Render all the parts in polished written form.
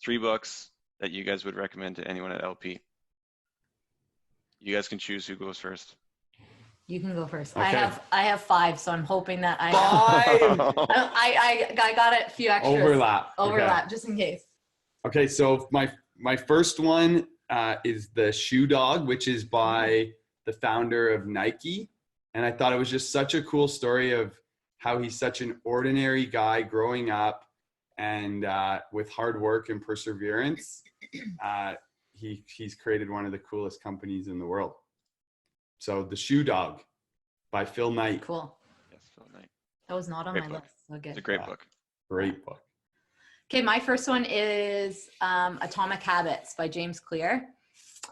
3 books that you guys would recommend to anyone at LP. You guys can choose who goes first. You can go first. Okay. I have 5, so I'm hoping that I got a few extras. Overlap. Overlap, just in case. Okay, so my first one is The Shoe Dog, which is by the founder of Nike. And I thought it was just such a cool story of how he's such an ordinary guy growing up, and with hard work and perseverance, he's created one of the coolest companies in the world. So The Shoe Dog by Phil Knight. Cool. Yes, Phil Knight. That was not on Great my book. list. So good. It's a great book. Great book. Okay, my first one is Atomic Habits by James Clear.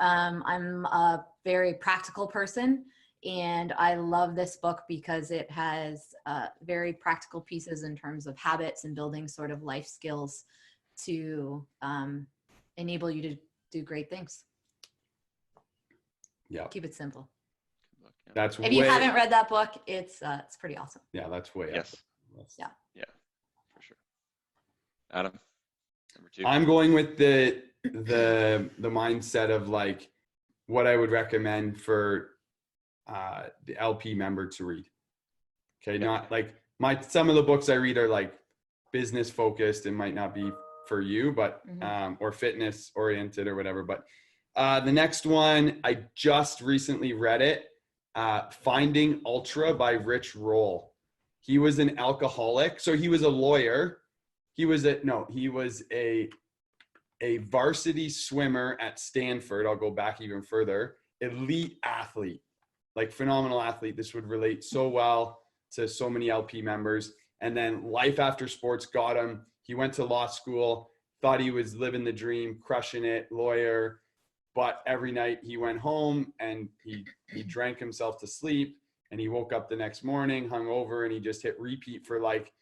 I'm a very practical person, and I love this book because it has very practical pieces in terms of habits and building sort of life skills to enable you to do great things. Yeah. Keep it simple. Good book, yeah. That's If you haven't read that book, it's pretty awesome. Yeah, that's way Yes. up. Yeah. Yeah, for sure. Adam, number 2. I'm going with the mindset of like what I would recommend for the LP member to read. Okay, not like some of the books I read are like business focused and might not be for you, but or fitness oriented or whatever. But the next one, I just recently read it, Finding Ultra by Rich Roll. He was an alcoholic, so he was a lawyer. He was a varsity swimmer at Stanford. I'll go back even further. Elite athlete, like phenomenal athlete. This would relate so well to so many LP members. And then life after sports got him. He went to law school, thought he was living the dream, crushing it, lawyer. But every night he went home and he drank himself to sleep, and he woke up the next morning hungover, and he just hit repeat for like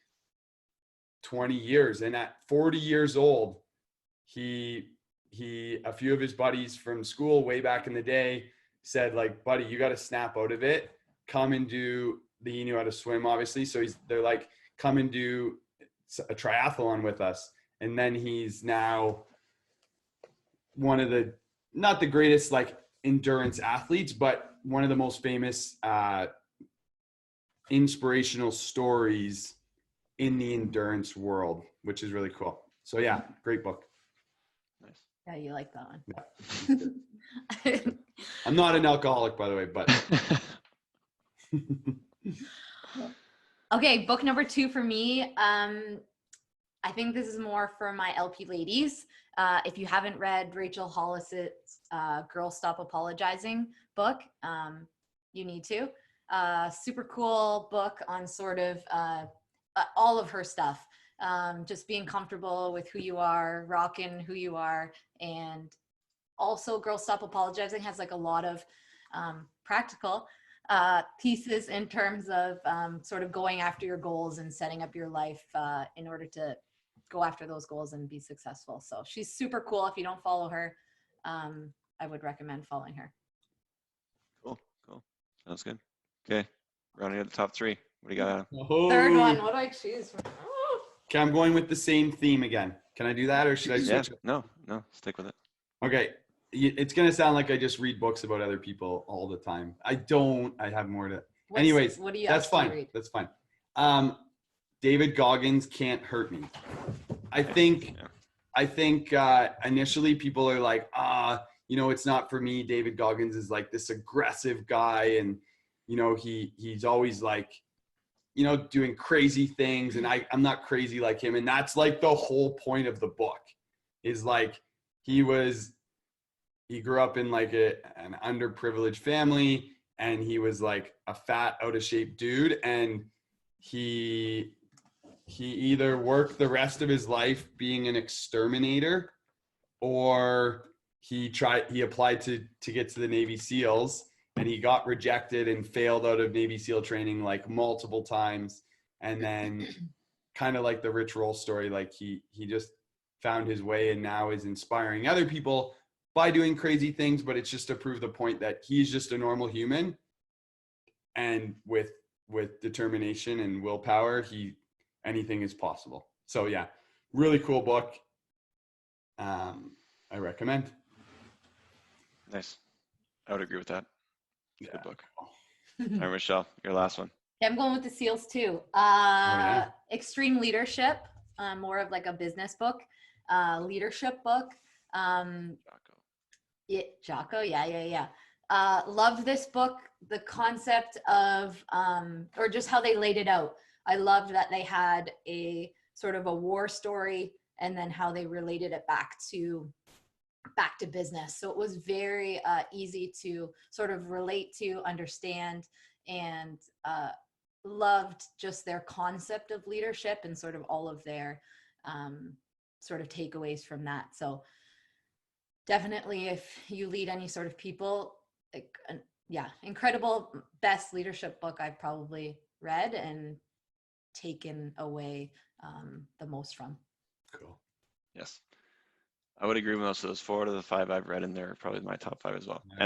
20 years. And at 40 years old, a few of his buddies from school way back in the day said, like, buddy, you got to snap out of it. Come and do he knew how to swim, obviously. So they're like, come and do a triathlon with us. And then he's now one of the, not the greatest like endurance athletes, but one of the most famous inspirational stories in the endurance world, which is really cool. So yeah, great book. Nice. Yeah, you like that one. Yeah. I'm not an alcoholic, by the way, but. Okay, book number 2 for me. I think this is more for my LP ladies. If you haven't read Rachel Hollis's Girls Stop Apologizing book, you need to. Super cool book on sort of all of her stuff. Just being comfortable with who you are, rocking who you are. And also Girls Stop Apologizing has like a lot of practical pieces in terms of sort of going after your goals and setting up your life in order to go after those goals and be successful. So she's super cool. If you don't follow her, I would recommend following her. Cool. Sounds good. Okay, rounding out the top 3. What do you got, Adam? Oh. Third one, what do I choose from? Okay, I'm going with the same theme again. Can I do that, or should I switch it? No, stick with it. Okay, it's going to sound like I just read books about other people all the time. I don't. I have more to. Anyways, what do you that's fine. read? That's fine. David Goggins, Can't Hurt Me. I think initially people are like, it's not for me. David Goggins is like this aggressive guy, and he's always like, doing crazy things, and I'm not crazy like him. And that's like the whole point of the book, is like he grew up in like an underprivileged family, and he was like a fat, out of shape dude, and he either worked the rest of his life being an exterminator, or he applied to get to the Navy SEALs, and he got rejected and failed out of Navy SEAL training like multiple times. And then kind of like the Rich Roll story, like he just found his way and now is inspiring other people by doing crazy things. But it's just to prove the point that he's just a normal human, and with determination and willpower, anything is possible. So yeah, really cool book. I recommend. Nice. I would agree with that. Yeah. Good book. All right, Michelle, your last one. Yeah, I'm going with the SEALs too. yeah. Extreme Leadership, more of like a business book, leadership book. Jocko. Jocko, yeah. Loved this book, the concept of, or just how they laid it out. I loved that they had a sort of a war story and then how they related it back to business. So it was very easy to sort of relate to, understand, and loved just their concept of leadership and sort of all of their sort of takeaways from that. So definitely, if you lead any sort of people, like, yeah, incredible, best leadership book I've probably read and taken away the most from. Cool. Yes. I would agree with most of those. 4 out of the 5 I've read in there are probably my top 5 as well. Yeah. And